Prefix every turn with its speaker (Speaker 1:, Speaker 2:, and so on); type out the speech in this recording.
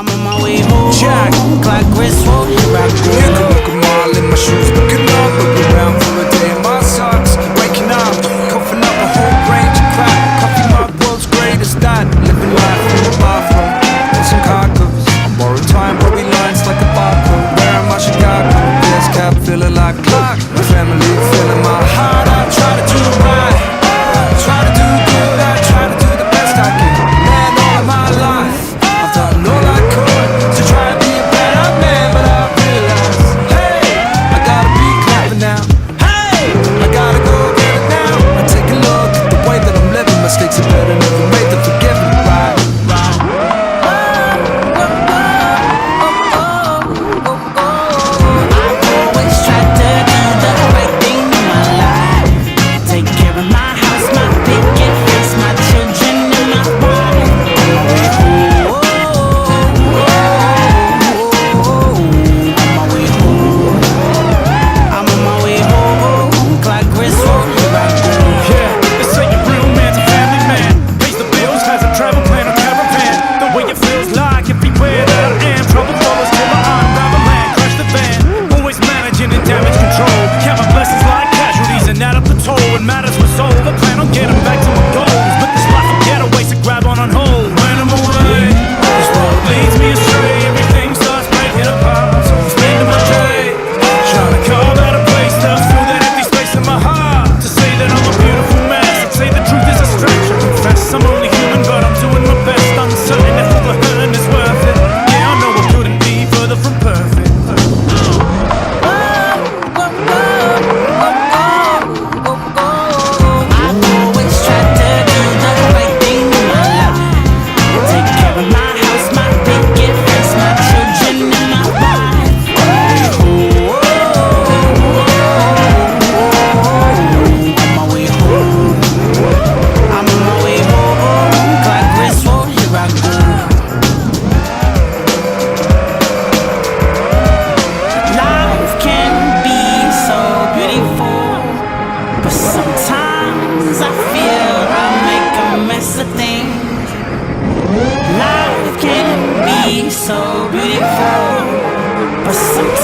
Speaker 1: I'm on my way home.
Speaker 2: Jack.
Speaker 1: Clock wristwatch, here I go.
Speaker 2: You can look a mile in my shoes, looking up, looking around for a day in my socks. Waking up, coughing up a whole range of crap. Coffee mug, world's greatest dad. Living life in the bathroom, with some cargoes. On borrowed time, worry lines like a barcode. Wearing my Chicago, beers cap, feeling like Clark. My family feeling my heart. I try to do right, try to do good, I try to do the best I can. Man, all of my life, I've done all I could to try and be a better man, but I realize, hey, I gotta be clever now. Hey, I gotta go get it now. I take a look at the way that I'm living. Mistakes are better never made than forgiven. Right, right.
Speaker 1: I've always tried to do the right thing in my life. Take care of my house, my picket fence, my children and my wife. On my way home. On my way home. I'm on my way home. Clock wristwatch, here I go.
Speaker 3: Yeah, they say a real man's a family man. Pays the bills, has a travel plan, a caravan. The way it feels like everywhere that I am. Trouble follows till I unravel land. Crash the van, always managing and damage control. Count my blessings like casualties and add up the toll. When matters was over, plan on getting back to my goals. But this life of getaways to grab on hold. When I'm away, this road leads me astray. Everything starts breaking apart. So I'm spending my day trying to carve out a place to fill that empty space in my heart. To say that I'm a beautiful mess, I'd say the truth is a stretch. I confess I'm only human, but I'm doing my best. Uncertain if all the hurting is worth it. Yeah, I know I couldn't be further from perfect.
Speaker 1: I've always tried to do the right thing in my life. Take care of my house, my picket fence, my children and my wife. On my way home. I'm on my way home. Clock wristwatch, here I go. Life can be so beautiful, but sometimes I feel I make a mess of things. Life can be so beautiful, but sometimes